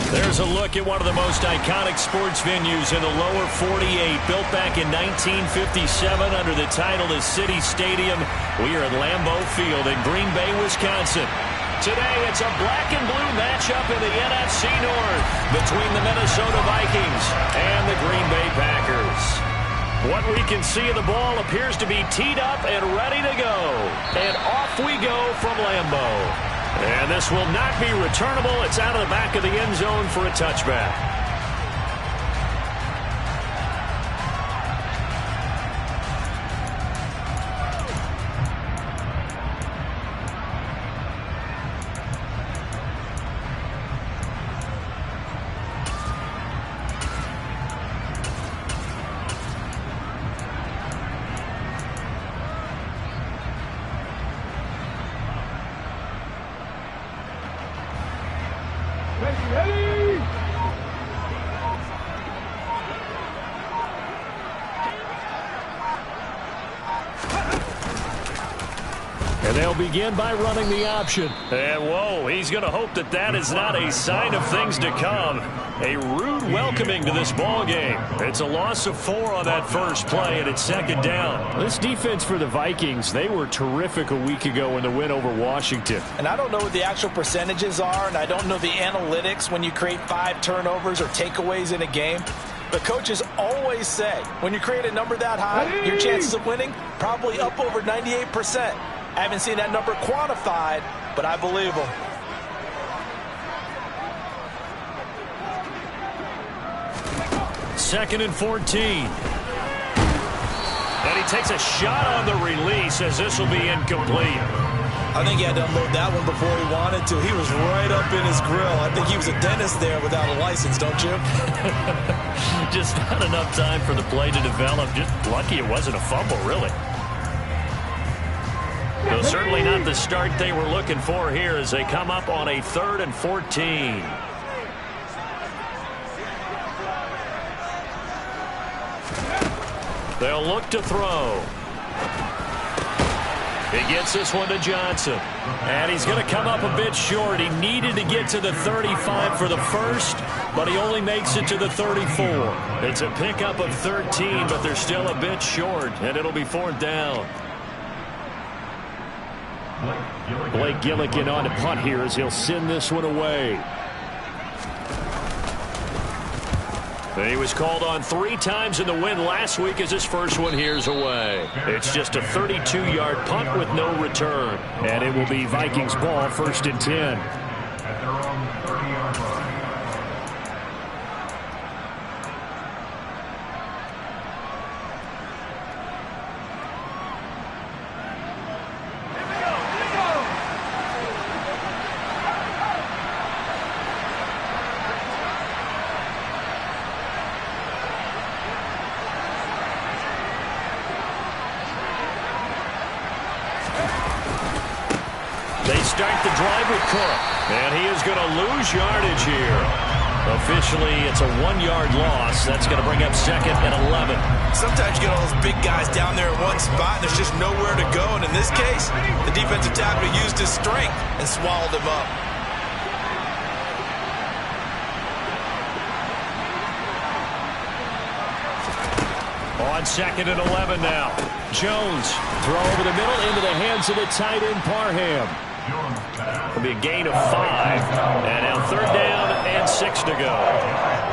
There's a look at one of the most iconic sports venues in the lower 48, built back in 1957 under the title of City Stadium. We are at Lambeau Field in Green Bay, Wisconsin. Today, it's a black and blue matchup in the NFC North between the Minnesota Vikings and the Green Bay Packers. What we can see of the ball appears to be teed up and ready to go. And off we go from Lambeau. And this will not be returnable. It's out of the back of the end zone for a touchback. And they'll begin by running the option. And whoa, he's going to hope that that is not a sign of things to come. A rude welcoming to this ball game. It's a loss of 4 on that first play, and it's second down. This defense for the Vikings, they were terrific a week ago in the win over Washington. And I don't know what the actual percentages are, and I don't know the analytics when you create 5 turnovers or takeaways in a game. But coaches always say, when you create a number that high, your chances of winning probably up over 98%. I haven't seen that number quantified, but I believe them. Second and 14. And he takes a shot on the release as this will be incomplete. I think he had to unload that one before he wanted to. He was right up in his grill. I think he was a dentist there without a license, don't you? Just not enough time for the play to develop. Just lucky it wasn't a fumble, really. So certainly not the start they were looking for here as they come up on a 3rd and 14. They'll look to throw. He gets this one to Johnson. And he's going to come up a bit short. He needed to get to the 35 for the first, but he only makes it to the 34. It's a pickup of 13, but they're still a bit short, and it'll be 4th down. Blake Gillikin on to punt here as he'll send this one away. He was called on 3 times in the win last week as his first one here's away. It's just a 32-yard punt with no return. And it will be Vikings ball, 1st and 10. Start the drive with Cook, and he is going to lose yardage here. Officially, it's a 1-yard loss. That's going to bring up 2nd and 11. Sometimes you get all those big guys down there in one spot, and there's just nowhere to go. And in this case, the defensive tackle used his strength and swallowed him up. On 2nd and 11 now. Jones, throw over the middle into the hands of the tight end, Parham. It'll be a gain of 5. And now 3rd down and 6 to go.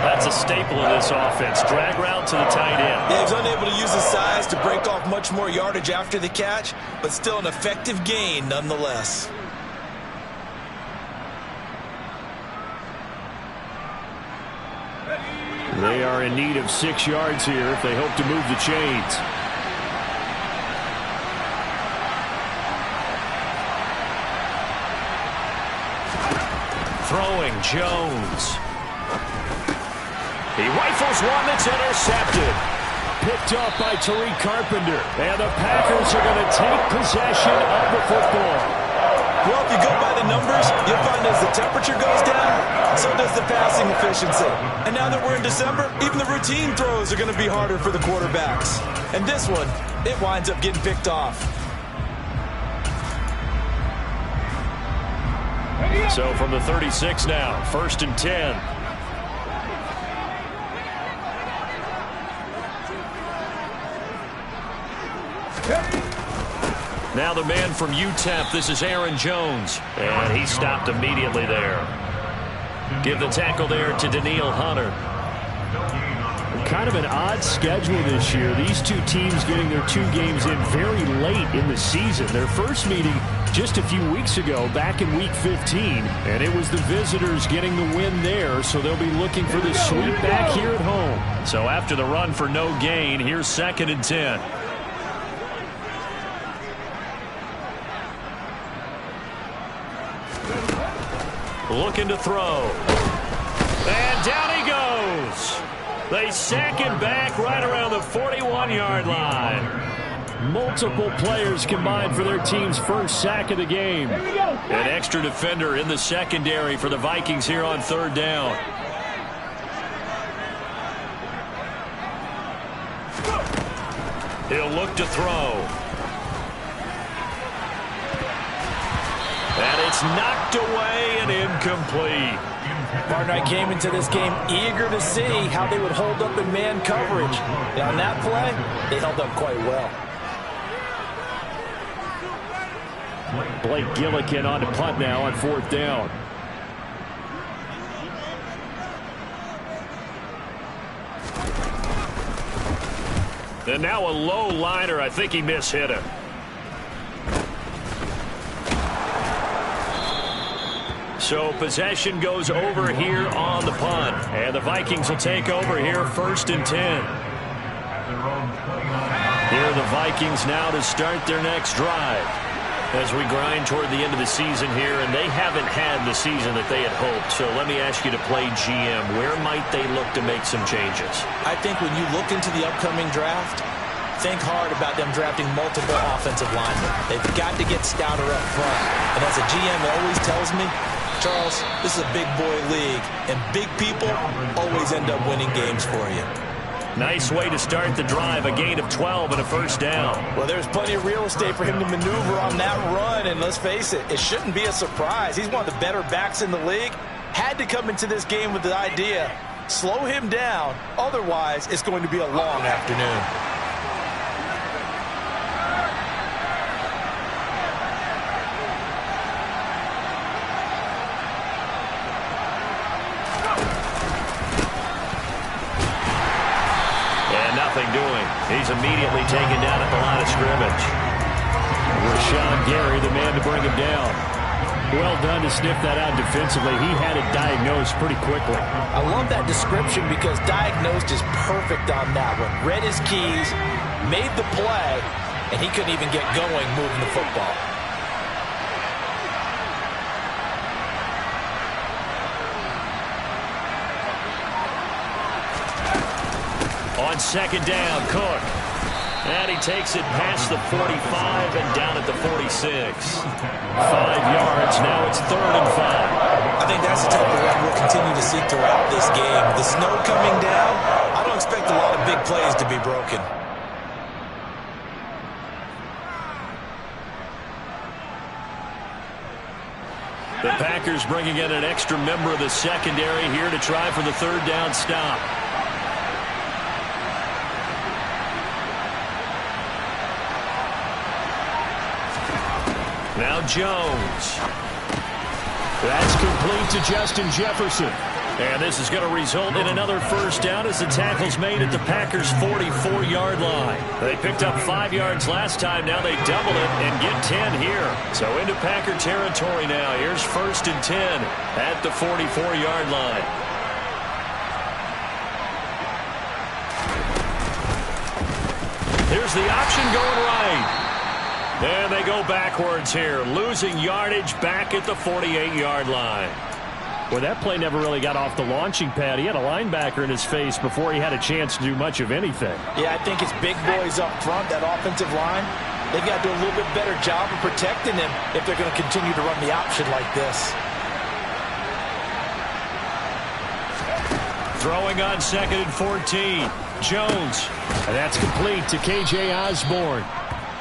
That's a staple of this offense. Drag route to the tight end. Yeah, he was unable to use his size to break off much more yardage after the catch, but still an effective gain nonetheless. They are in need of 6 yards here if they hope to move the chains. Throwing, Jones. He rifles one that's intercepted. Picked off by Tariq Carpenter. And the Packers are going to take possession of the football. Well, if you go by the numbers, you'll find as the temperature goes down, so does the passing efficiency. And now that we're in December, even the routine throws are going to be harder for the quarterbacks. And this one, it winds up getting picked off. So from the 36 now, 1st and 10. Now the man from UTEP, this is Aaron Jones. And he stopped immediately there. Give the tackle there to Daniil Hunter. Kind of an odd schedule this year. These two teams getting their 2 games in very late in the season. Their first meeting just a few weeks ago, back in Week 15. And it was the visitors getting the win there, so they'll be looking for the sweep back here at home. So after the run for no gain, here's 2nd and 10. Looking to throw. And down he goes. They sack him back right around the 41-yard line. Multiple players combined for their team's first sack of the game. An extra defender in the secondary for the Vikings here on 3rd down. He'll look to throw. And it's knocked away and incomplete. Partner, I came into this game eager to see how they would hold up in man coverage. And on that play, they held up quite well. Blake Gillikin on to punt now on 4th down. And now a low liner. I think he mishit him. So possession goes over here on the punt. And the Vikings will take over here 1st and 10. Here are the Vikings now to start their next drive. As we grind toward the end of the season here, and they haven't had the season that they had hoped. So let me ask you to play GM. Where might they look to make some changes? I think when you look into the upcoming draft, think hard about them drafting multiple offensive linemen. They've got to get stouter up front. And as a GM always tells me, Charles, this is a big boy league, and big people always end up winning games for you. Nice way to start the drive, a gain of 12 and a 1st down. Well, there's plenty of real estate for him to maneuver on that run, and let's face it, it shouldn't be a surprise. He's one of the better backs in the league. Had to come into this game with the idea, slow him down, otherwise it's going to be a long afternoon. Doing. He's immediately taken down at the line of scrimmage. Rashawn Gary, the man to bring him down. Well done to sniff that out defensively. He had it diagnosed pretty quickly. I love that description because diagnosed is perfect on that one. Read his keys, made the play, and he couldn't even get going moving the football. On 2nd down, Cook. And he takes it past the 45 and down at the 46. 5 yards. Now it's 3rd and 5. I think that's the type of run we'll continue to see throughout this game. The snow coming down, I don't expect a lot of big plays to be broken. The Packers bringing in an extra member of the secondary here to try for the 3rd down stop. Now Jones. That's complete to Justin Jefferson. And this is going to result in another 1st down as the tackle's made at the Packers' 44-yard line. They picked up 5 yards last time. Now they double it and get 10 here. So into Packer territory now. Here's 1st and 10 at the 44-yard line. Here's the option going right. And they go backwards here, losing yardage back at the 48-yard line. Well, that play never really got off the launching pad. He had a linebacker in his face before he had a chance to do much of anything. Yeah, I think it's big boys up front, that offensive line. They've got to do a little bit better job of protecting him if they're going to continue to run the option like this. Throwing on 2nd and 14. Jones. And that's complete to K.J. Osborne.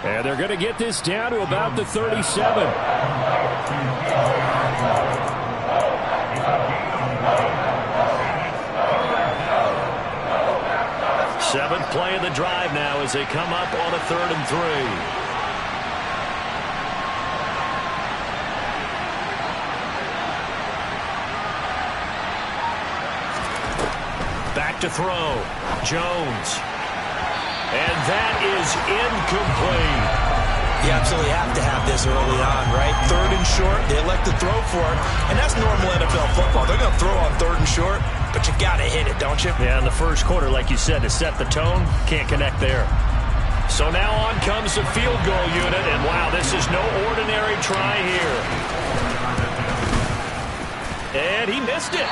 And they're going to get this down to about the 37. 7th play of the drive now as they come up on a 3rd and 3. to throw. Jones. And that is incomplete. You absolutely have to have this early on, right? 3rd and short, they elect to throw for it, and that's normal NFL football. They're going to throw on 3rd and short, but you got to hit it, don't you? Yeah, in the first quarter, like you said, to set the tone, can't connect there. So now on comes the field goal unit, and wow, this is no ordinary try here. And he missed it.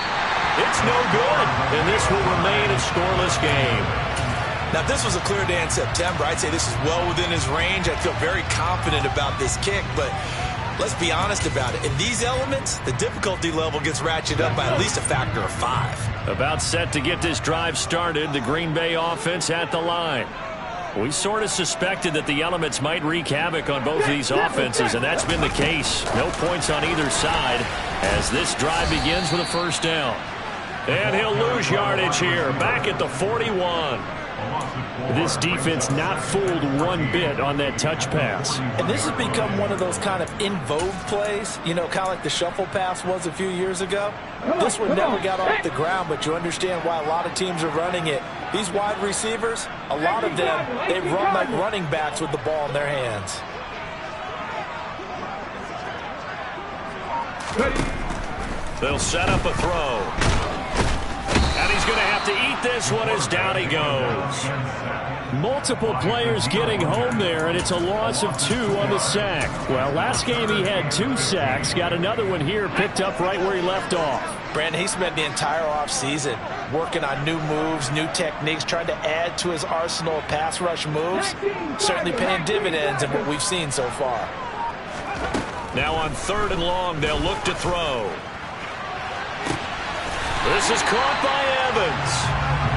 It's no good, and this will remain a scoreless game. Now, if this was a clear day in September, I'd say this is well within his range. I feel very confident about this kick, but let's be honest about it. In these elements, the difficulty level gets ratcheted up by at least a factor of 5. About set to get this drive started, the Green Bay offense at the line. We sort of suspected that the elements might wreak havoc on both of these offenses, and that's been the case. No points on either side as this drive begins with a first down. And he'll lose yardage here, back at the 41. This defense not fooled one bit on that touch pass. And this has become one of those kind of in vogue plays, you know, kind of like the shuffle pass was a few years ago. This one never got off the ground, but you understand why a lot of teams are running it. These wide receivers, a lot of them, they run like running backs with the ball in their hands. They'll set up a throw. And he's going to have to eat this one as down he goes. Multiple players getting home there, and it's a loss of 2 on the sack. Well, last game he had 2 sacks. Got another one here, picked up right where he left off. Brandon, he spent the entire offseason working on new moves, new techniques, trying to add to his arsenal of pass rush moves. Certainly paying dividends in what we've seen so far. Now on 3rd and long, they'll look to throw. This is caught by Evans.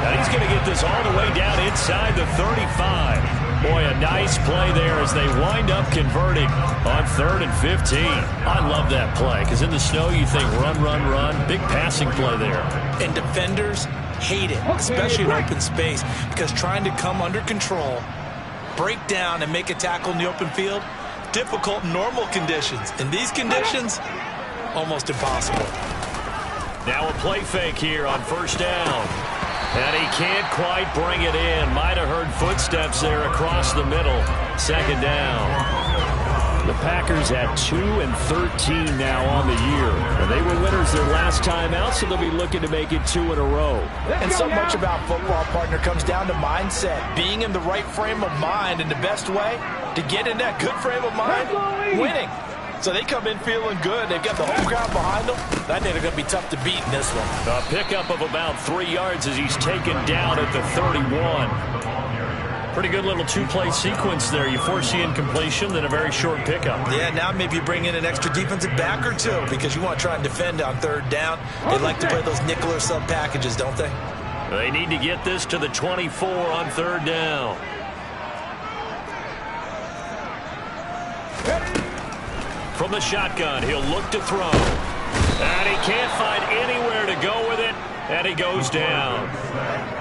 And he's going to get this all the way down inside the 35. Boy, a nice play there as they wind up converting on 3rd and 15. I love that play because in the snow you think run, run, run. Big passing play there. And defenders hate it, especially in open space, because trying to come under control, break down, and make a tackle in the open field, difficult in normal conditions. In these conditions, almost impossible. Now a play fake here on 1st down. And he can't quite bring it in. Might have heard footsteps there across the middle. 2nd down. The Packers at 2 and 13 now on the year. And they were winners their last time out, so they'll be looking to make it 2 in a row. And so much about football, partner, comes down to mindset. Being in the right frame of mind, and the best way to get in that good frame of mind, winning. So they come in feeling good. They've got the home crowd behind them. I think they're going to be tough to beat in this one. A pickup of about 3 yards as he's taken down at the 31. Pretty good little 2-play sequence there. You force the incompletion, then a very short pickup. Yeah, now maybe you bring in an extra defensive back or 2 because you want to try and defend on 3rd down. They like to play those nickel or sub packages, don't they? They need to get this to the 24 on 3rd down. From the shotgun, he'll look to throw. And he can't find anywhere to go with it, and he goes down.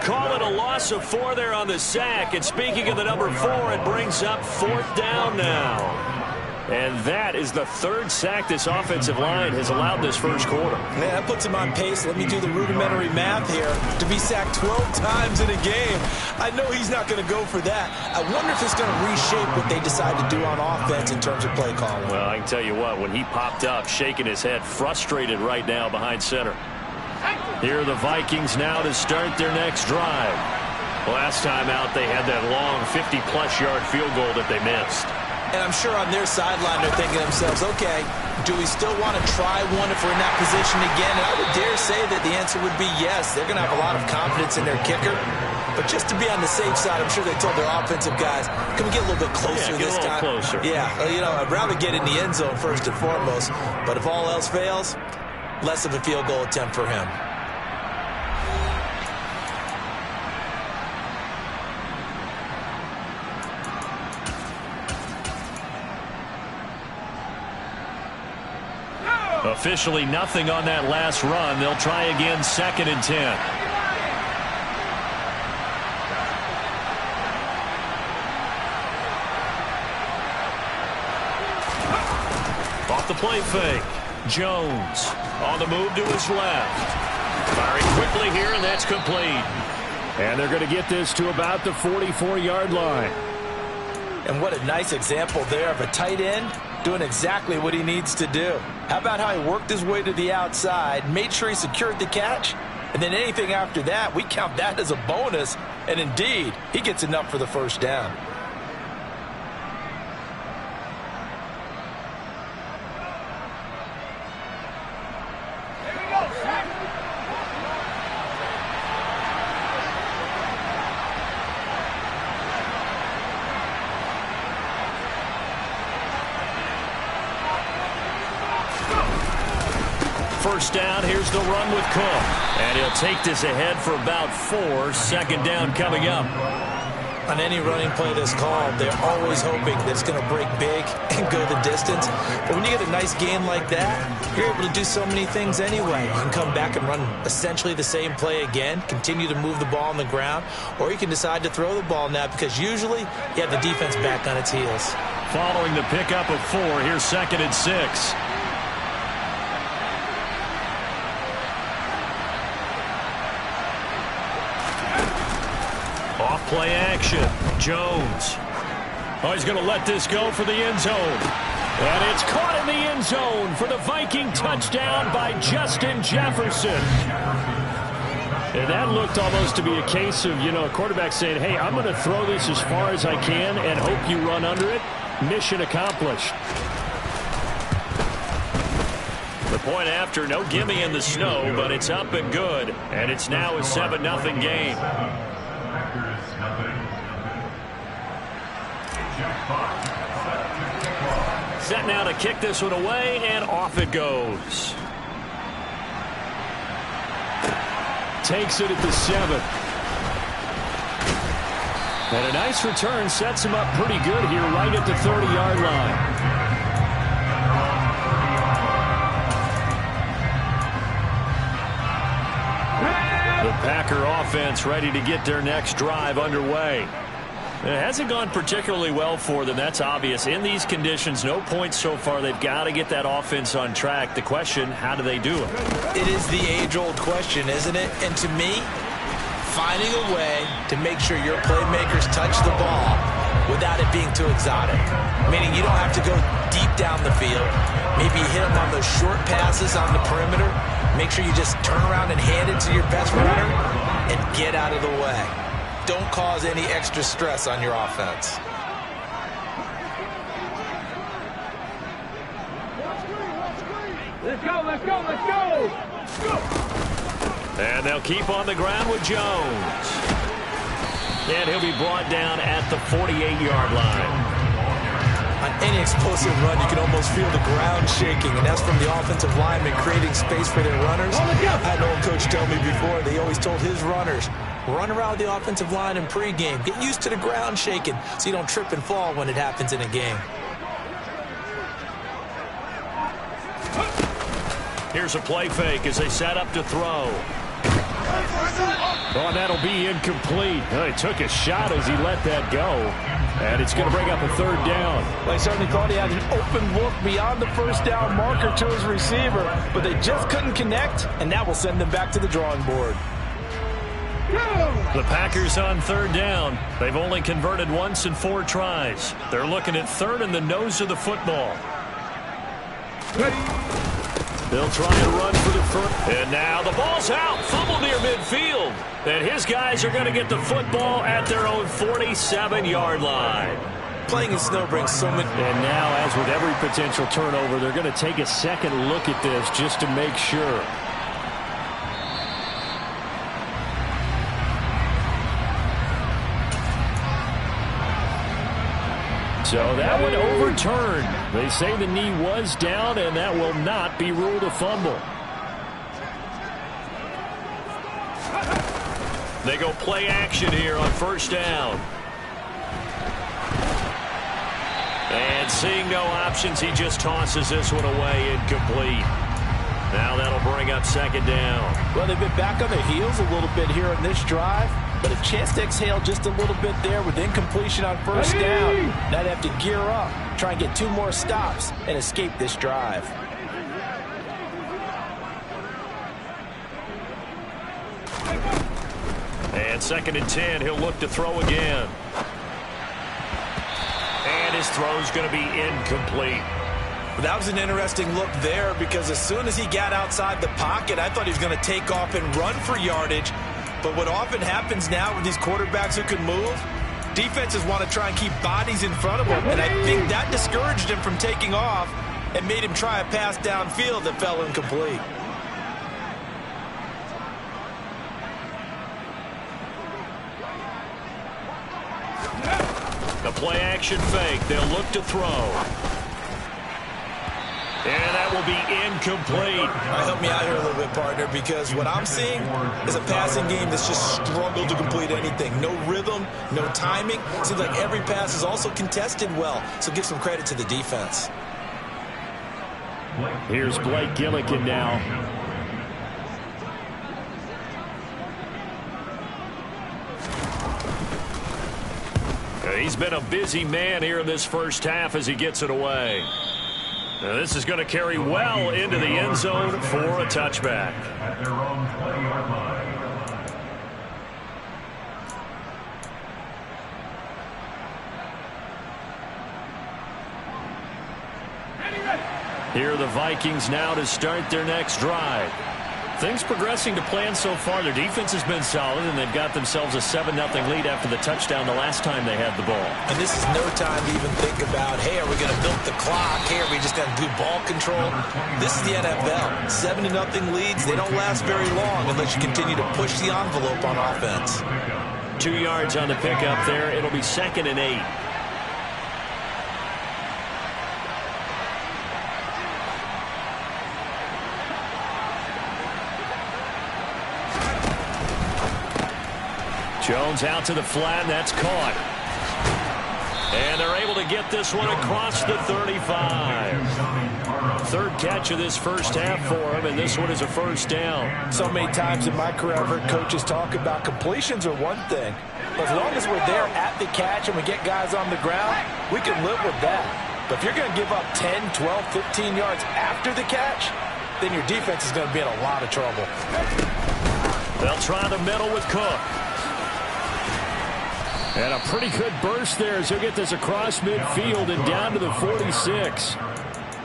Call it a loss of 4 there on the sack. And speaking of the number 4, it brings up 4th down now. And that is the 3rd sack this offensive line has allowed this first quarter. Man, that puts him on pace. Let me do the rudimentary math here. To be sacked 12 times in a game, I know he's not going to go for that. I wonder if it's going to reshape what they decide to do on offense in terms of play calling. Well, I can tell you what, when he popped up, shaking his head, frustrated right now behind center. Here are the Vikings now to start their next drive. Last time out, they had that long 50-plus yard field goal that they missed. And I'm sure on their sideline they're thinking to themselves, okay, do we still want to try one if we're in that position again? And I would dare say that the answer would be yes. They're going to have a lot of confidence in their kicker. But just to be on the safe side, I'm sure they told their offensive guys, can we get a little bit closer this time? Closer. Yeah, you know, I'd rather get in the end zone first and foremost. But if all else fails, less of a field goal attempt for him. Officially nothing on that last run. They'll try again 2nd and 10. Off the play fake. Jones on the move to his left. Firing quickly here, and that's complete. And they're going to get this to about the 44-yard line. And what a nice example there of a tight end doing exactly what he needs to do. How about how he worked his way to the outside, made sure he secured the catch, and then anything after that, we count that as a bonus. And indeed, he gets enough for the first down. First down, here's the run with Cook. And he'll take this ahead for about 4. Second down coming up. On any running play that's called, they're always hoping that it's going to break big and go the distance. But when you get a nice gain like that, you're able to do so many things anyway. You can come back and run essentially the same play again, continue to move the ball on the ground, or you can decide to throw the ball now because usually you have the defense back on its heels. Following the pickup of 4, here's 2nd and 6. Play action. Jones. Oh, he's going to let this go for the end zone. And it's caught in the end zone for the Viking touchdown by Justin Jefferson. And that looked almost to be a case of, a quarterback saying, hey, I'm going to throw this as far as I can and hope you run under it. Mission accomplished. The point after, no gimme in the snow, but it's up and good. And it's now a 7-0 game. Set now to kick this one away, and off it goes. Takes it at the 7. And a nice return sets him up pretty good here right at the 30-yard line. The Packer offense ready to get their next drive underway. It hasn't gone particularly well for them. That's obvious. In these conditions, no points so far. They've got to get that offense on track. The question, how do they do it? It is the age-old question, isn't it? And to me, finding a way to make sure your playmakers touch the ball without it being too exotic. Meaning you don't have to go deep down the field. Maybe hit them on those short passes on the perimeter. Make sure you just turn around and hand it to your best runner and get out of the way. Don't cause any extra stress on your offense. Let's go, let's go, let's go! Go! And they'll keep on the ground with Jones. And he'll be brought down at the 48-yard line. On any explosive run, you can almost feel the ground shaking, and that's from the offensive linemen creating space for their runners. I had an old coach tell me before, they always told his runners, run around the offensive line in pregame. Get used to the ground shaking so you don't trip and fall when it happens in a game. Here's a play fake as they set up to throw. Oh, that'll be incomplete. He took a shot as he let that go. And it's going to bring up a 3rd down. Well, I certainly thought he had an open look beyond the first down marker to his receiver, but they just couldn't connect, and that will send them back to the drawing board. The Packers on 3rd down. They've only converted once in 4 tries. They're looking at 3rd in the nose of the football. They'll try and run for the first. And now the ball's out. Fumble near midfield. And his guys are going to get the football at their own 47-yard line. Playing in snow brings so many. And now, as with every potential turnover, they're going to take a second look at this just to make sure. So that one overturned. They say the knee was down, and that will not be ruled a fumble. They go play action here on 1st down. And seeing no options, he just tosses this one away incomplete. Now that'll bring up 2nd down. Well, they've been back on their heels a little bit here on this drive, but a chance to exhale just a little bit there with incompletion on 1st down. Now they have to gear up, try and get 2 more stops, and escape this drive. And 2nd and 10, he'll look to throw again. And his throw's going to be incomplete. That was an interesting look there because as soon as he got outside the pocket, I thought he was going to take off and run for yardage. But what often happens now with these quarterbacks who can move, defenses want to try and keep bodies in front of him. And I think that discouraged him from taking off and made him try a pass downfield that fell incomplete. The play action fake. They'll look to throw. And that will be incomplete. Help me out here a little bit, partner, because what I'm seeing is a passing game that's just struggled to complete anything. No rhythm, no timing. Seems like every pass is also contested well, so give some credit to the defense. Here's Blake Gillikin now. He's been a busy man here in this first half as he gets it away. Now this is going to carry well into the end zone for a touchback. At their own 20-yard line. Here are the Vikings now to start their next drive. Things progressing to plan so far. Their defense has been solid, and they've got themselves a 7-0 lead after the touchdown the last time they had the ball. And this is no time to even think about, hey, are we going to milk the clock? Hey, are we just going to do ball control? This is the NFL. 7-0 leads, they don't last very long unless you continue to push the envelope on offense. 2 yards on the pickup there. It'll be 2nd and 8. Jones out to the flat. That's caught. And they're able to get this one across the 35. 3rd catch of this first half for him, and this one is a first down. So many times in my career I've heard coaches talk about completions are one thing. But as long as we're there at the catch and we get guys on the ground, we can live with that. But if you're going to give up 10, 12, 15 yards after the catch, then your defense is going to be in a lot of trouble. They'll try the middle with Cook. And a pretty good burst there as he'll get this across midfield and down to the 46.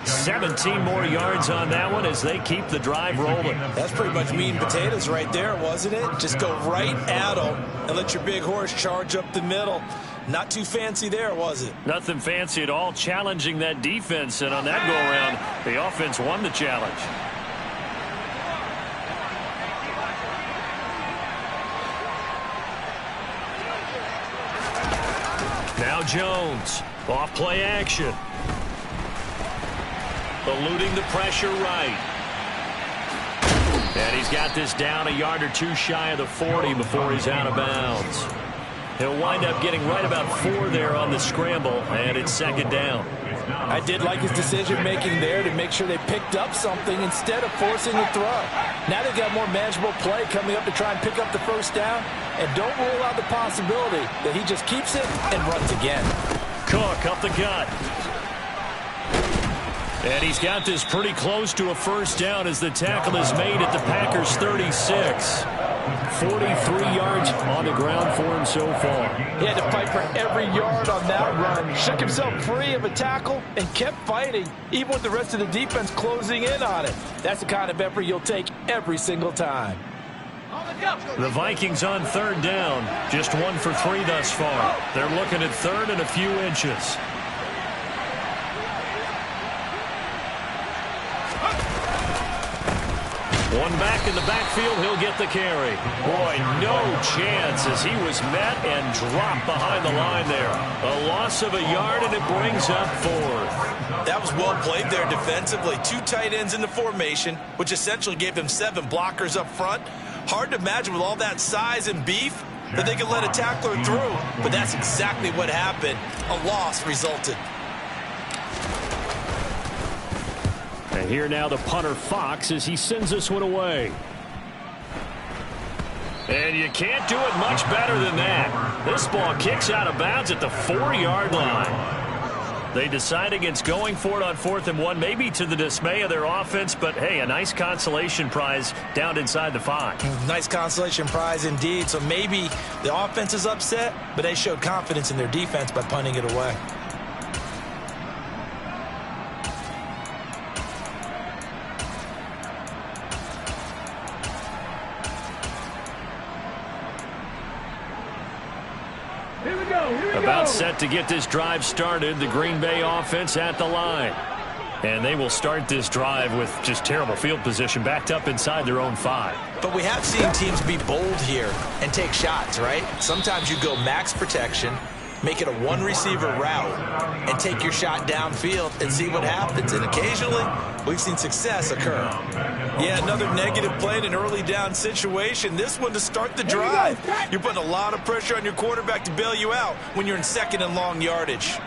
17 more yards on that one as they keep the drive rolling. That's pretty much meat and potatoes right there, wasn't it? Just go right at them and let your big horse charge up the middle. Not too fancy there, was it? Nothing fancy at all, challenging that defense. And on that go-around, the offense won the challenge. Now Jones, off play action. Eluding the pressure right. And he's got this down a yard or two shy of the 40 before he's out of bounds. He'll wind up getting right about 4 there on the scramble, and it's 2nd down. I did like his decision-making there to make sure they picked up something instead of forcing the throw. Now they've got more manageable play coming up to try and pick up the first down, and don't rule out the possibility that he just keeps it and runs again. Cook up the gut. And he's got this pretty close to a first down as the tackle is made at the Packers' 36. 43 yards on the ground for him so far. He had to fight for every yard on that run. Shook himself free of a tackle and kept fighting, even with the rest of the defense closing in on it. That's the kind of effort you'll take every single time. The Vikings on 3rd down. Just 1 for 3 thus far. They're looking at 3rd and a few inches. One back in the backfield, he'll get the carry. Boy, no chance as he was met and dropped behind the line there. A loss of a yard, and it brings up 4th. That was well played there defensively. 2 tight ends in the formation, which essentially gave them 7 blockers up front. Hard to imagine with all that size and beef that they could let a tackler through, but that's exactly what happened. A loss resulted. And here now the punter Fox as he sends this one away. And you can't do it much better than that. This ball kicks out of bounds at the 4-yard line. They decide against going for it on 4th and 1, maybe to the dismay of their offense, but hey, a nice consolation prize down inside the 5. Nice consolation prize indeed. So maybe the offense is upset, but they showed confidence in their defense by punting it away. About set to get this drive started, the Green Bay offense at the line. And they will start this drive with just terrible field position, backed up inside their own 5. But we have seen teams be bold here and take shots, right? Sometimes you go max protection, make it a one-receiver route, and take your shot downfield and see what happens. And occasionally, we've seen success occur. Yeah, another negative play in an early down situation. This one to start the drive. You're putting a lot of pressure on your quarterback to bail you out when you're in 2nd and long yardage.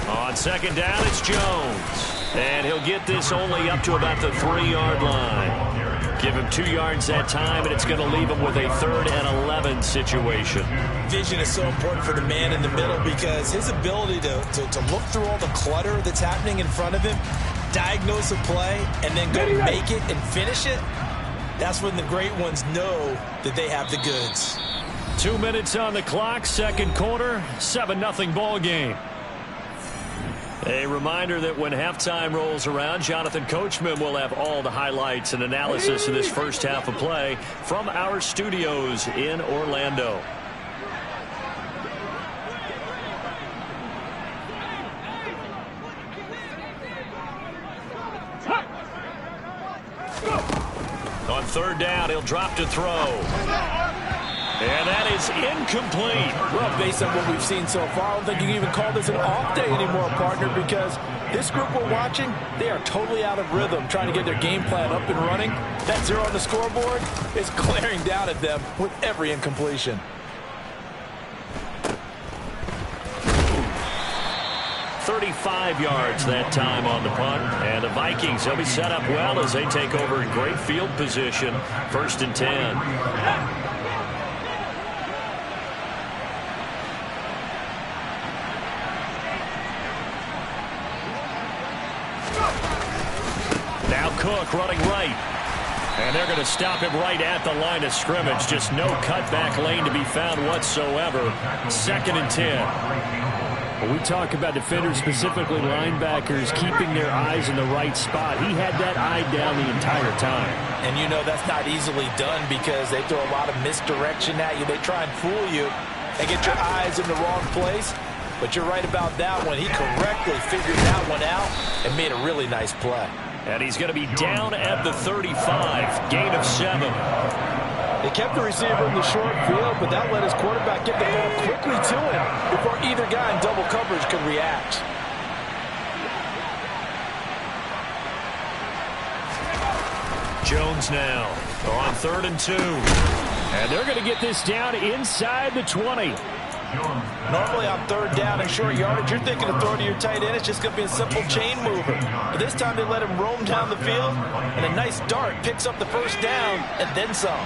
On 2nd down, it's Jones. And he'll get this only up to about the 3-yard line. Give him 2 yards that time, and it's going to leave him with a 3rd and 11 situation. Vision is so important for the man in the middle because his ability to look through all the clutter that's happening in front of him, diagnose a play, and then go make it and finish it, that's when the great ones know that they have the goods. 2 minutes on the clock, 2nd quarter, 7-0 ball game. A reminder that when halftime rolls around, Jonathan Coachman will have all the highlights and analysis of this first half of play from our studios in Orlando. On 3rd down, he'll drop to throw. And that is incomplete. Well, based on what we've seen so far, I don't think you can even call this an off day anymore, partner, because this group we're watching, they are totally out of rhythm, trying to get their game plan up and running. That 0 on the scoreboard is glaring down at them with every incompletion. $35 yards that time on the punt. And the Vikings, they'll be set up well as they take over in great field position. 1st and 10. Now Cook running right. And they're going to stop him right at the line of scrimmage. Just no cutback lane to be found whatsoever. 2nd and 10. When we talk about defenders, specifically linebackers, keeping their eyes in the right spot, he had that eye down the entire time. And you know that's not easily done because they throw a lot of misdirection at you. They try and fool you and get your eyes in the wrong place. But you're right about that one. He correctly figured that one out and made a really nice play. And he's going to be down at the 35, gain of 7. They kept the receiver in the short field, but that let his quarterback get the ball quickly to him before either guy in double coverage could react. Jones now on 3rd and 2. And they're going to get this down inside the 20. Normally on 3rd down and short yardage, you're thinking of throwing to your tight end. It's just going to be a simple chain mover. But this time they let him roam down the field, and a nice dart picks up the 1st down and then some.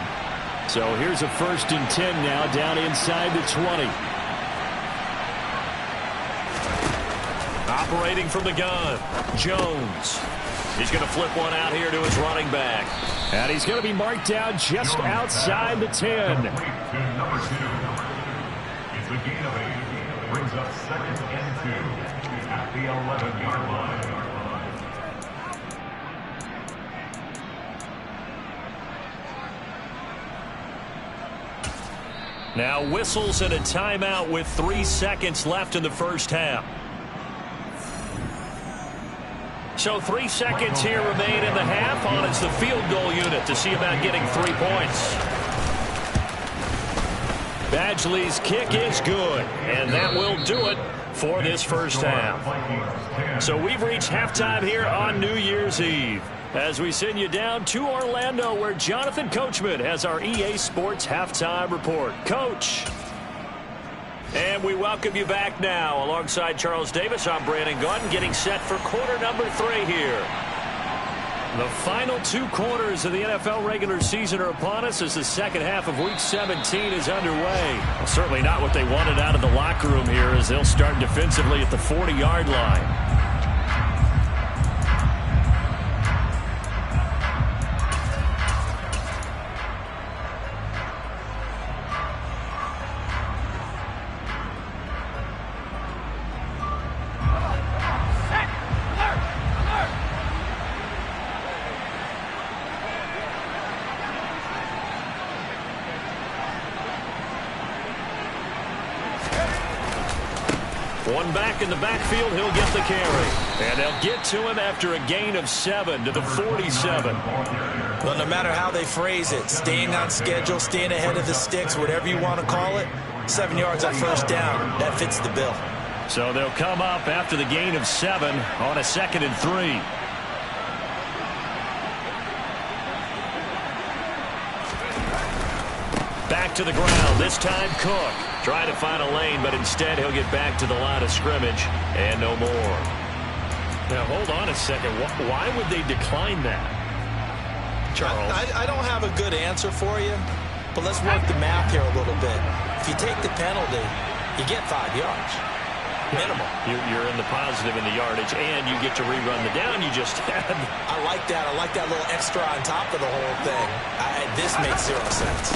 So here's a 1st and 10 now down inside the 20. Operating from the gun, Jones. He's going to flip one out here to his running back. And he's going to be marked down just outside the 10. Number 2. It's a gain of 8. Brings up 2nd and 2 at the 11-yard line. Now whistles and a timeout with 3 seconds left in the first half. So 3 seconds here remain in the half. On is the field goal unit to see about getting 3 points. Badgley's kick is good, and that will do it for this first half. So we've reached halftime here on New Year's Eve as we send you down to Orlando, where Jonathan Coachman has our EA Sports halftime report. Coach. And we welcome you back now. Alongside Charles Davis, I'm Brandon Gautin, getting set for quarter number 3 here. The final 2 quarters of the NFL regular season are upon us as the second half of Week 17 is underway. Well, certainly not what they wanted out of the locker room here as they'll start defensively at the 40-yard line. One back in the backfield, he'll get the carry. And they'll get to him after a gain of 7 to the 47. Well, no matter how they phrase it, staying on schedule, staying ahead of the sticks, whatever you want to call it, 7 yards on first down, that fits the bill. So they'll come up after the gain of 7 on a 2nd and 3. Back to the ground, this time Cook. Trying to find a lane, but instead he'll get back to the line of scrimmage and no more. Now, hold on a second. Why would they decline that? Charles? I don't have a good answer for you, but let's work the math here a little bit. If you take the penalty, you get 5 yards. Minimum. You're in the positive in the yardage, and you get to rerun the down you just had. I like that. I like that little extra on top of the whole thing. This makes 0 sense.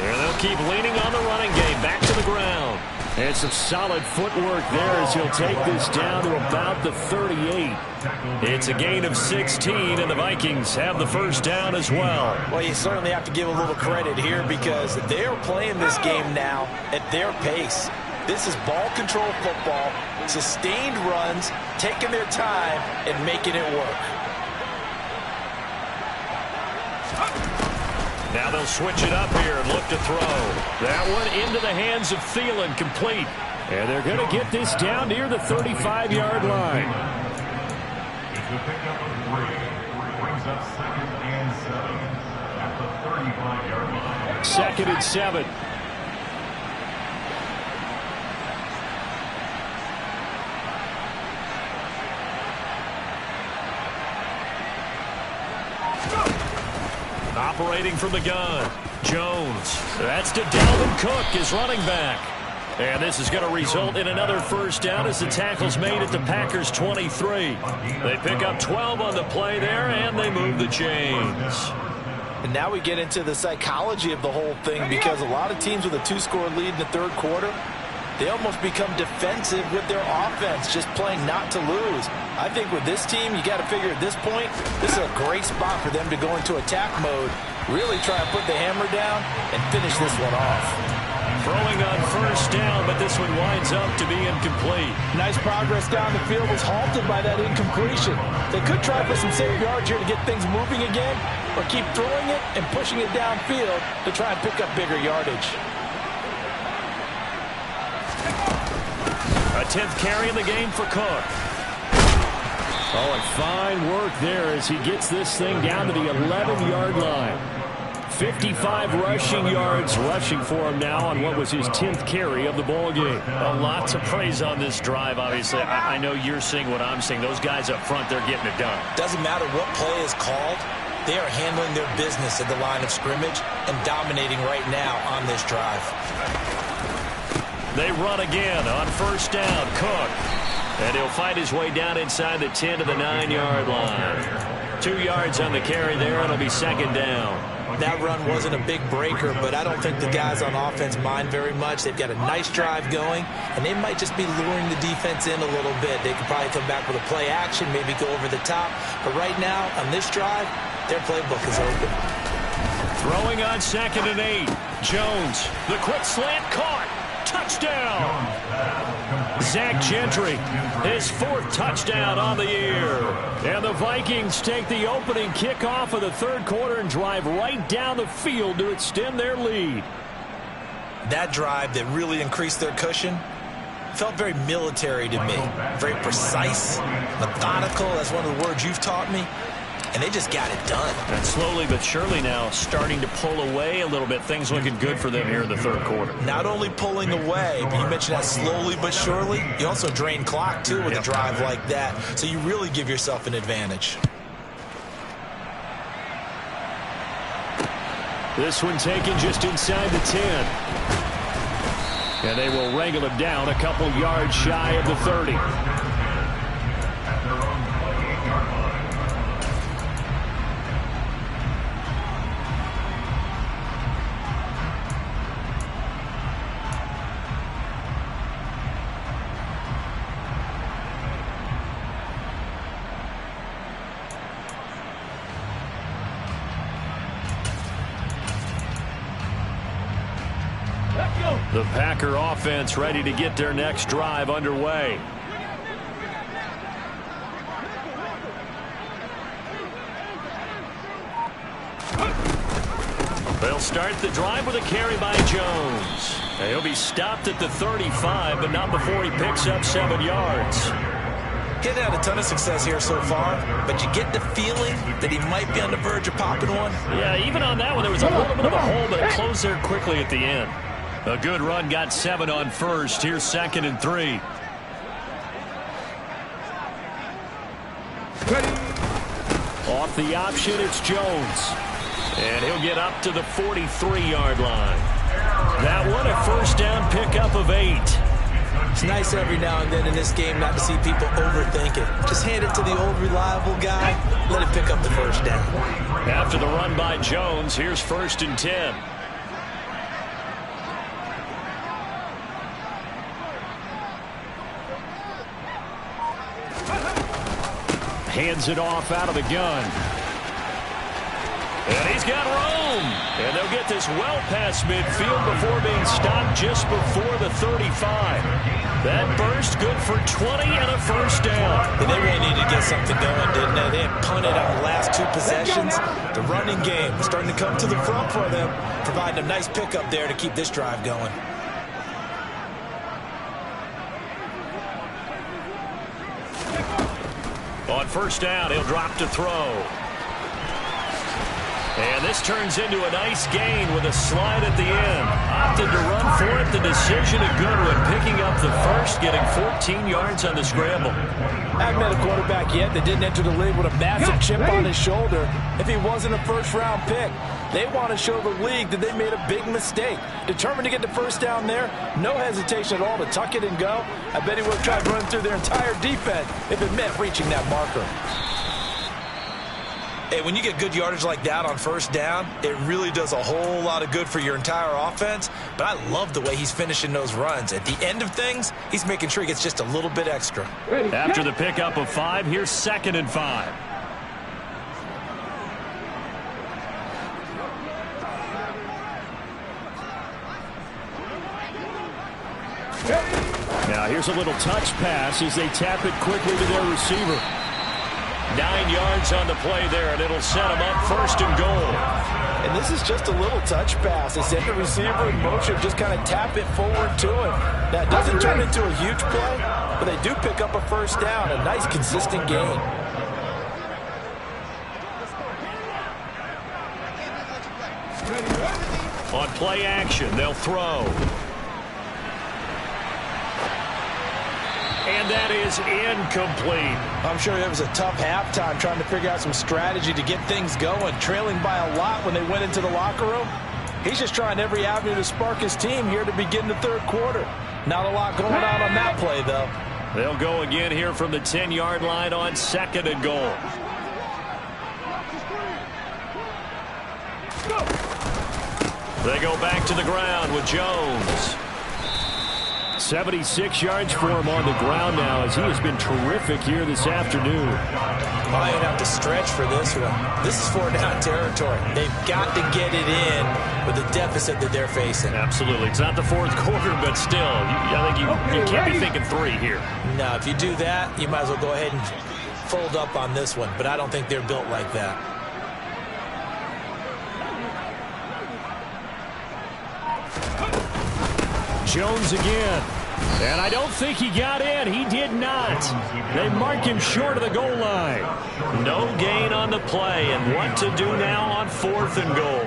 Here they'll keep leaning on the running game. Back to the ground. And some solid footwork there as he'll take this down to about the 38. It's a gain of 16, and the Vikings have the first down as well. Well, you certainly have to give a little credit here because they're playing this game now at their pace. This is ball control football, sustained runs, taking their time and making it work. Now they'll switch it up here and look to throw. That one into the hands of Thielen, complete. And they're going to get this down near the 35-yard line. It's the pickup of 3. Brings up 2nd and 7 at the 35-yard line. 2nd and 7. Operating from the gun, Jones. That's to Dalvin Cook, his running back. And this is going to result in another first down as the tackle's made at the Packers' 23. They pick up 12 on the play there, and they move the chains. And now we get into the psychology of the whole thing because a lot of teams with a 2-score lead in the third quarter, they almost become defensive with their offense, just playing not to lose. I think with this team, you got to figure at this point, this is a great spot for them to go into attack mode, really try and put the hammer down and finish this one off. Throwing on first down, but this one winds up to be incomplete. Nice progress down the field was halted by that incompletion. They could try for some safe yards here to get things moving again, or keep throwing it and pushing it downfield to try and pick up bigger yardage. A 10th carry in the game for Cook. Oh, and fine work there as he gets this thing down to the 11-yard line. 55 rushing yards rushing for him now on what was his 10th carry of the ball game. A lot to praise on this drive, obviously. I know you're seeing what I'm seeing. Those guys up front, they're getting it done. Doesn't matter what play is called. They are handling their business at the line of scrimmage and dominating right now on this drive. They run again on first down. Cook. And he'll fight his way down inside the 10 to the 9-yard line. 2 yards on the carry there, and it'll be 2nd down. That run wasn't a big breaker, but I don't think the guys on offense mind very much. They've got a nice drive going, and they might just be luring the defense in a little bit. They could probably come back with a play action, maybe go over the top. But right now, on this drive, their playbook is open. Throwing on 2nd and 8. Jones, the quick slant caught. Touchdown. Zach Gentry, his 4th touchdown on the year. And the Vikings take the opening kickoff of the third quarter and drive right down the field to extend their lead. That drive that really increased their cushion felt very military to me. Very precise, methodical. That's one of the words you've taught me. And they just got it done. And slowly but surely now starting to pull away a little bit. Things looking good for them here in the third quarter. Not only pulling away, but you mentioned that slowly but surely. You also drain clock, too, with a drive like that. So you really give yourself an advantage. This one taken just inside the 10. And they will wrangle him down a couple yards shy of the 30. The Packer offense ready to get their next drive underway. They'll start the drive with a carry by Jones. He'll be stopped at the 35, but not before he picks up 7 yards. He hasn't had a ton of success here so far, but you get the feeling that he might be on the verge of popping one. Yeah, even on that one, there was a little bit of a hole, but it closed there quickly at the end. A good run, got 7 on first. Here's 2nd and 3. Off the option, it's Jones. And he'll get up to the 43-yard line. That one a first down pickup of 8. It's nice every now and then in this game not to see people overthink it. Just hand it to the old reliable guy. Let him pick up the first down. After the run by Jones, here's 1st and 10. Hands it off out of the gun. And he's got room. And they'll get this well past midfield before being stopped just before the 35. That burst good for 20 and a first down. And they really needed to get something going, didn't they? They had punted on the last 2 possessions. The running game was starting to come to the front for them, providing a nice pickup there to keep this drive going. On first down, he'll drop to throw. And this turns into a nice gain with a slide at the end. Opted to run for it. The decision a good one. Picking up the first, getting 14 yards on the scramble. I haven't met a quarterback yet that didn't enter the league with a massive chip on his shoulder if he wasn't a first-round pick. They want to show the league that they made a big mistake. Determined to get the first down there, no hesitation at all to tuck it and go. I bet he would have tried running through their entire defense if it meant reaching that marker. Hey, when you get good yardage like that on first down, it really does a whole lot of good for your entire offense. But I love the way he's finishing those runs. At the end of things, he's making sure he gets just a little bit extra. After the pickup of 5, here's 2nd and 5. Now here's a little touch pass as they tap it quickly to their receiver. 9 yards on the play there, and it'll set them up 1st and goal. And this is just a little touch pass. They send the receiver in motion, just kind of tap it forward to him. That doesn't turn into a huge play, but they do pick up a first down, a nice consistent gain. On play action, they'll throw. And that is incomplete. I'm sure it was a tough halftime trying to figure out some strategy to get things going. Trailing by a lot when they went into the locker room. He's just trying every avenue to spark his team here to begin the 3rd quarter. Not a lot going on that play, though. They'll go again here from the 10-yard line on 2nd and goal. They go back to the ground with Jones. 76 yards for him on the ground now as he has been terrific here this afternoon. Might have to stretch for this one. This is 4-down territory. They've got to get it in with the deficit that they're facing. Absolutely. It's not the 4th quarter, but still, I think you can't be thinking 3 here. No, if you do that, you might as well go ahead and fold up on this one, but I don't think they're built like that. Jones again. And I don't think he got in. He did not. They mark him short of the goal line. No gain on the play, and what to do now on 4th and goal.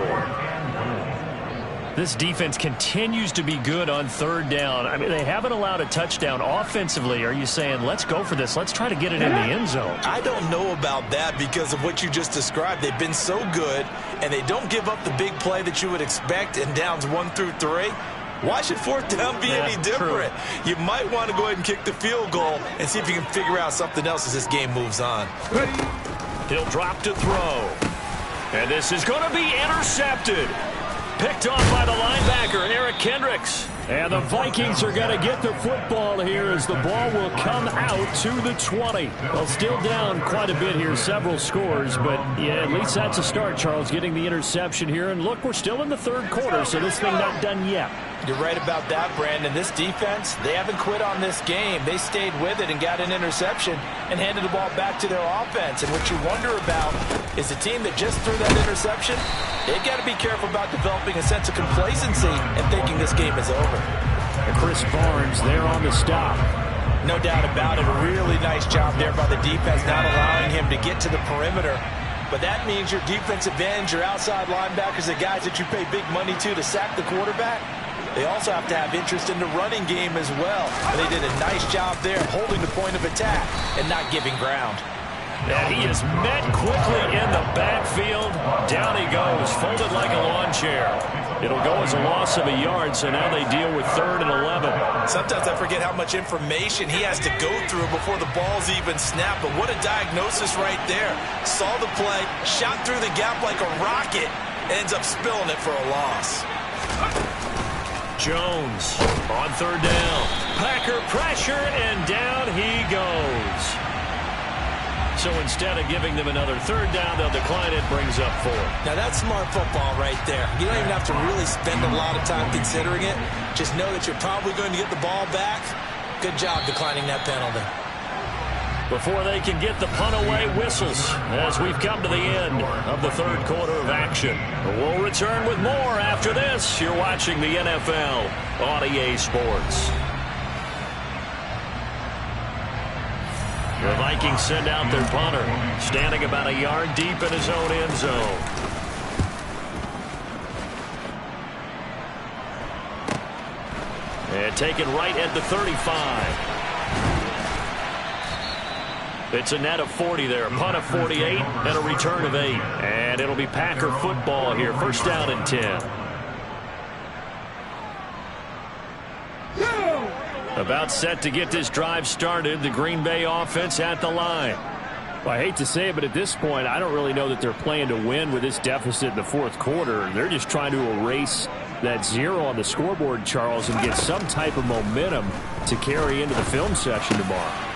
This defense continues to be good on 3rd down. I mean, they haven't allowed a touchdown offensively. Are you saying, let's go for this? Let's try to get it in the end zone. I don't know about that because of what you just described. They've been so good and they don't give up the big play that you would expect in downs 1 through 3, why should fourth down be any different? True. You might want to go ahead and kick the field goal and see if you can figure out something else as this game moves on. He'll drop to throw. And this is going to be intercepted. Picked off by the linebacker, Eric Kendricks. And the Vikings are going to get the football here as the ball will come out to the 20. Well, still down quite a bit here, several scores, but yeah, at least that's a start, Charles, getting the interception here. And look, we're still in the third quarter, so this thing not done yet. You're right about that, Brandon. This defense, they haven't quit on this game. They stayed with it and got an interception and handed the ball back to their offense. And what you wonder about is the team that just threw that interception, they've got to be careful about developing a sense of complacency and thinking this game is over. And Chris Barnes there on the stop. No doubt about it. A really nice job there by the defense, not allowing him to get to the perimeter. But that means your defensive ends, your outside linebackers, the guys that you pay big money to sack the quarterback, they also have to have interest in the running game as well. And they did a nice job there holding the point of attack and not giving ground. And he is met quickly in the backfield. Down he goes, folded like a lawn chair. It'll go as a loss of a yard, so now they deal with 3rd and 11. Sometimes I forget how much information he has to go through before the ball's even snapped. But what a diagnosis right there. Saw the play, shot through the gap like a rocket, and ends up spilling it for a loss. Jones on 3rd down. Packer pressure, and down he goes. So instead of giving them another 3rd down, they'll decline it, brings up 4. Now that's smart football right there. You don't even have to really spend a lot of time considering it. Just know that you're probably going to get the ball back. Good job declining that penalty. Before they can get the punt away, whistles as we've come to the end of the 3rd quarter of action. We'll return with more after this. You're watching the NFL on EA Sports. The Vikings send out their punter, standing about a yard deep in his own end zone. And taken right at the 35. It's a net of 40 there, a punt of 48, and a return of 8. And it'll be Packer football here, 1st down and 10. About set to get this drive started, the Green Bay offense at the line. Well, I hate to say it, but at this point, I don't really know that they're playing to win with this deficit in the 4th quarter. They're just trying to erase that 0 on the scoreboard, Charles, and get some type of momentum to carry into the film session tomorrow.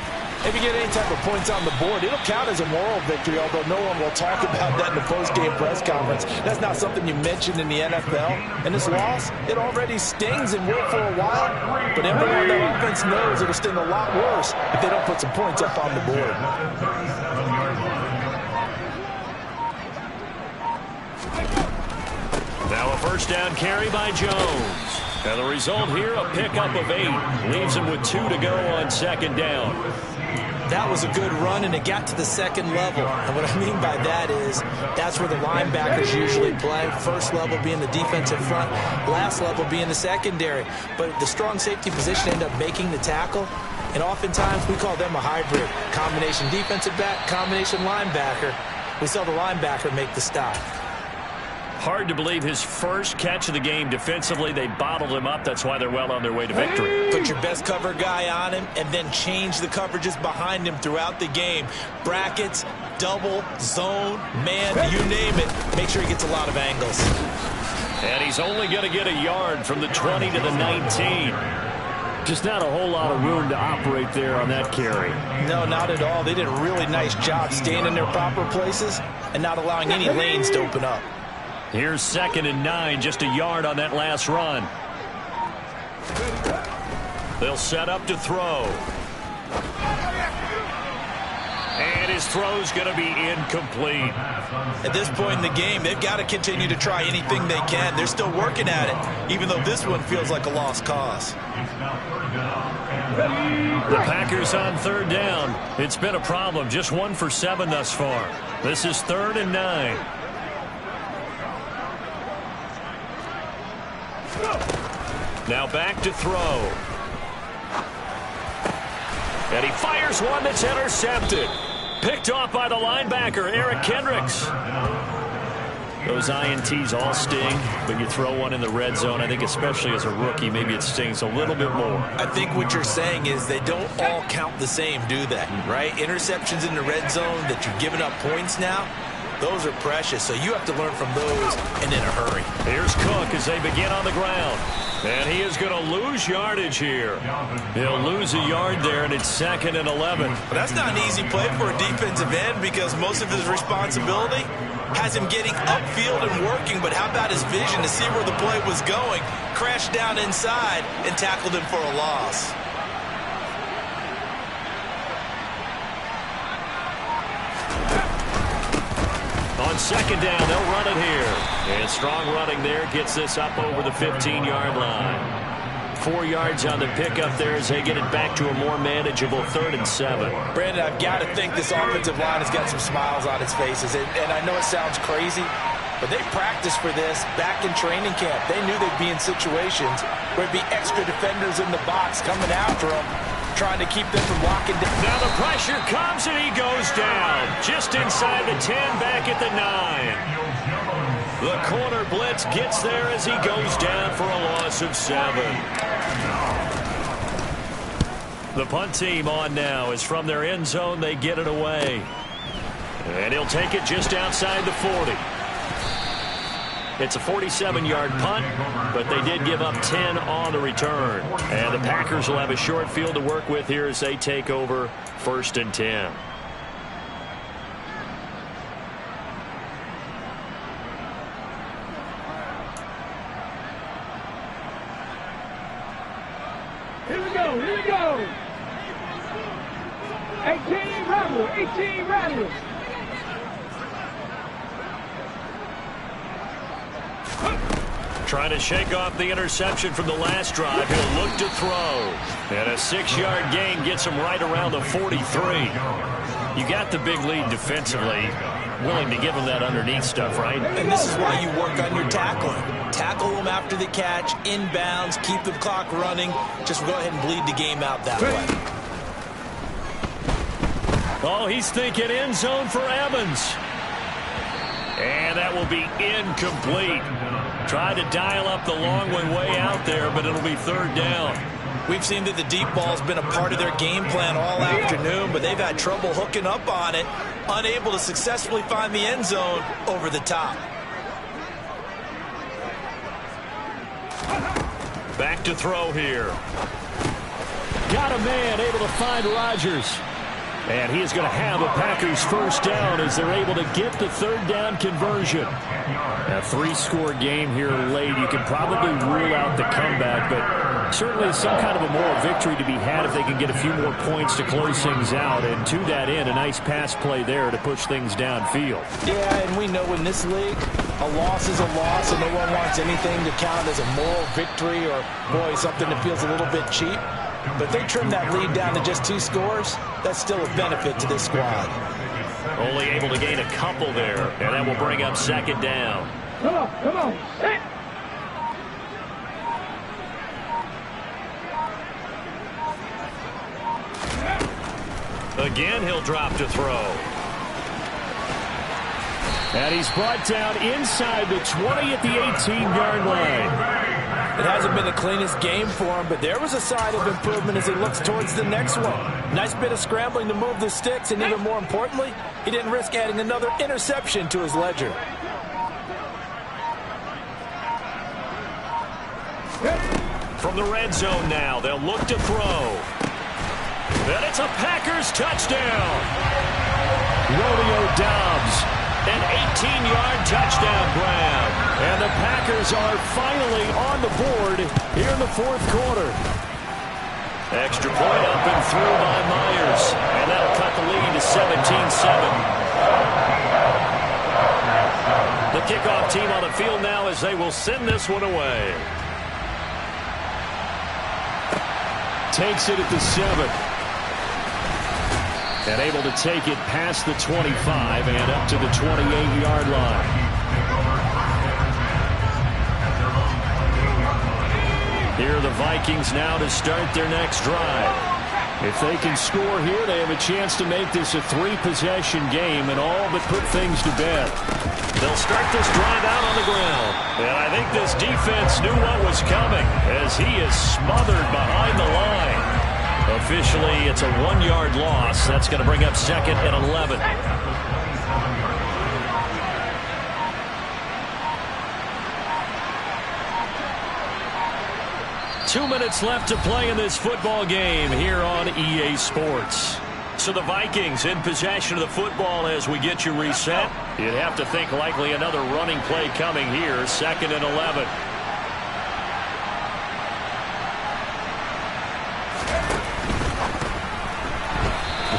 If you get any type of points on the board, it'll count as a moral victory, although no one will talk about that in the post-game press conference. That's not something you mentioned in the NFL. And this loss, it already stings and will for a while. But everyone on that offense knows it'll sting a lot worse if they don't put some points up on the board. Now a 1st down carry by Jones. And the result here, a pickup of 8. Leaves him with 2 to go on 2nd down. That was a good run, and it got to the 2nd level. And what I mean by that is that's where the linebackers usually play. 1st level being the defensive front, last level being the secondary. But the strong safety position ended up making the tackle. And oftentimes we call them a hybrid. Combination defensive back, combination linebacker. We saw the linebacker make the stop. Hard to believe his first catch of the game defensively. They bottled him up. That's why they're well on their way to victory. Put your best cover guy on him and then change the coverages behind him throughout the game. Brackets, double, zone, man, you name it. Make sure he gets a lot of angles. And he's only going to get a yard from the 20 to the 19. Just not a whole lot of room to operate there on that carry. No, not at all. They did a really nice job staying in their proper places and not allowing any lanes to open up. Here's 2nd and 9, just a yard on that last run. They'll set up to throw. And his throw's going to be incomplete. At this point in the game, they've got to continue to try anything they can. They're still working at it, even though this one feels like a lost cause. The Packers on 3rd down. It's been a problem, just 1 for 7 thus far. This is 3rd and 9. Now back to throw. And he fires one that's intercepted. Picked off by the linebacker, Eric Kendricks. Those INTs all sting, but you throw one in the red zone, I think especially as a rookie, maybe it stings a little bit more. I think what you're saying is they don't all count the same, do they? Right? Interceptions in the red zone that you're giving up points now, those are precious, so you have to learn from those and in a hurry. Here's Cook as they begin on the ground. And he is going to lose yardage here. He'll lose a yard there, and it's 2nd and 11. But that's not an easy play for a defensive end because most of his responsibility has him getting upfield and working, but how about his vision to see where the play was going, crashed down inside, and tackled him for a loss. On 2nd down, they'll run it here. And strong running there gets this up over the 15-yard line. 4 yards on the pickup there as they get it back to a more manageable 3rd and 7. Brandon, I've got to think this offensive line has got some smiles on its faces. And I know it sounds crazy, but they practiced for this back in training camp. They knew they'd be in situations where it'd be extra defenders in the box coming after them, trying to keep them from locking down. Now the pressure comes and he goes down. Just inside the 10, back at the 9. The corner blitz gets there as he goes down for a loss of 7. The punt team on now is from their end zone. They get it away. And he'll take it just outside the 40. It's a 47-yard punt, but they did give up 10 on the return. And the Packers will have a short field to work with here as they take over 1st and 10. Here we go, here we go. 18 Rebels, 18 Rebels. Trying to shake off the interception from the last drive. He'll look to throw. And a 6-yard gain gets him right around the 43. You got the big lead defensively. Willing to give him that underneath stuff, right? And this is why you work on your tackling. Tackle them after the catch, inbounds, keep the clock running. Just go ahead and bleed the game out that way. Oh, he's thinking end zone for Evans. And that will be incomplete. Tried to dial up the long one way out there, but it'll be 3rd down. We've seen that the deep ball's been a part of their game plan all afternoon, but they've had trouble hooking up on it, unable to successfully find the end zone over the top. Back to throw here. Got a man able to find Rodgers. And he is going to have a Packers 1st down as they're able to get the 3rd down conversion. A 3-score game here late. You can probably rule out the comeback, but certainly some kind of a moral victory to be had if they can get a few more points to close things out. And to that end, a nice pass play there to push things downfield. Yeah, and we know in this league, a loss is a loss, and no one wants anything to count as a moral victory or, boy, something that feels a little bit cheap. But if they trim that lead down to just 2 scores, that's still a benefit to this squad. Only able to gain a couple there, and that will bring up 2nd down. Come on, set. Again, he'll drop to throw. And he's brought down inside the 20 at the 18-yard line. It hasn't been the cleanest game for him, but there was a sign of improvement as he looks towards the next one. Nice bit of scrambling to move the sticks, and even more importantly, he didn't risk adding another interception to his ledger. From the red zone now, they'll look to throw. And it's a Packers touchdown. Romeo Doubs. An 18-yard touchdown grab. And the Packers are finally on the board here in the 4th quarter. Extra point up and through by Myers. And that'll cut the lead to 17-7. The kickoff team on the field now as they will send this one away. Takes it at the 7. And able to take it past the 25 and up to the 28-yard line. Here are the Vikings now to start their next drive. If they can score here, they have a chance to make this a 3-possession game and all but put things to bed. They'll start this drive out on the ground. And I think this defense knew what was coming as he is smothered behind the line. Officially, it's a 1-yard loss. That's going to bring up 2nd and 11. 2 minutes left to play in this football game here on EA Sports. So the Vikings in possession of the football as we get you reset. You'd have to think likely another running play coming here, 2nd and 11.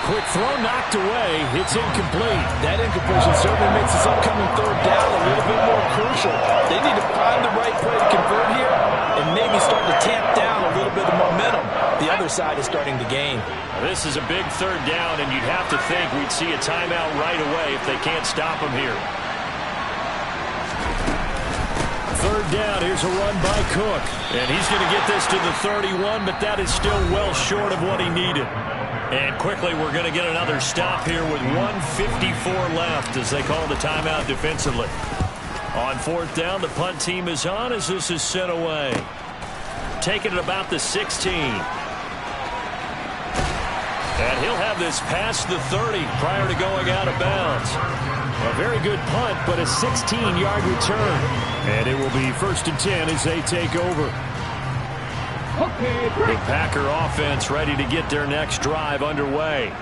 Quick throw knocked away. It's incomplete. That incompletion certainly makes this upcoming 3rd down a little bit more crucial. They need to find the right play to convert here and maybe start to tamp down a little bit of momentum. The other side is starting to gain. Now, this is a big 3rd down, and you'd have to think we'd see a timeout right away if they can't stop them here. 3rd down. Here's a run by Cook. And he's going to get this to the 31, but that is still well short of what he needed. And quickly, we're going to get another stop here with 1:54 left as they call the timeout defensively. On 4th down, the punt team is on as this is sent away. Taking it about the 16. And he'll have this past the 30 prior to going out of bounds. A very good punt, but a 16-yard return. And it will be 1st and 10 as they take over. The Packer offense ready to get their next drive underway.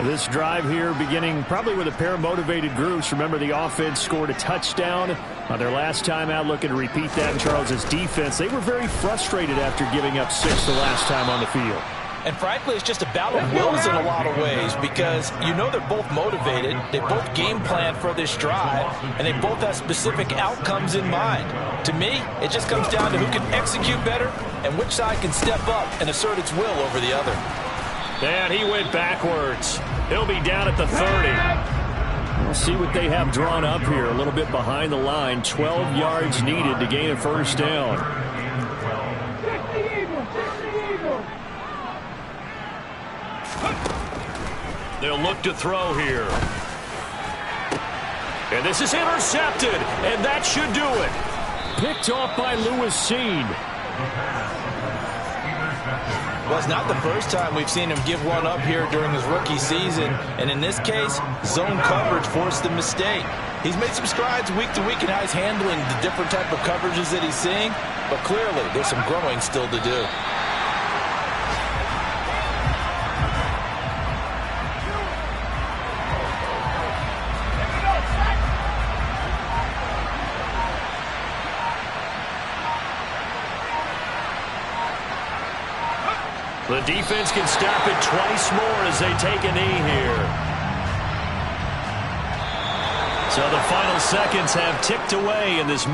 This drive here beginning probably with a pair of motivated groups. Remember, the offense scored a touchdown on their last time out, looking to repeat that in Charles's defense. They were very frustrated after giving up 6 the last time on the field. And frankly, it's just a battle of wills in a lot of ways because you know they're both motivated, they both game plan for this drive, and they both have specific outcomes in mind. To me, it just comes down to who can execute better and which side can step up and assert its will over the other. And he went backwards. He'll be down at the 30. We'll see what they have drawn up here. A little bit behind the line. 12 yards needed to gain a 1st down. They'll look to throw here. And this is intercepted, and that should do it. Picked off by Lewis Seed. Well, it's not the first time we've seen him give one up here during his rookie season. And in this case, zone coverage forced the mistake. He's made some strides week to week in how he's handling the different type of coverages that he's seeing. But clearly, there's some growing still to do. The defense can stop it twice more as they take a knee here. So the final seconds have ticked away in this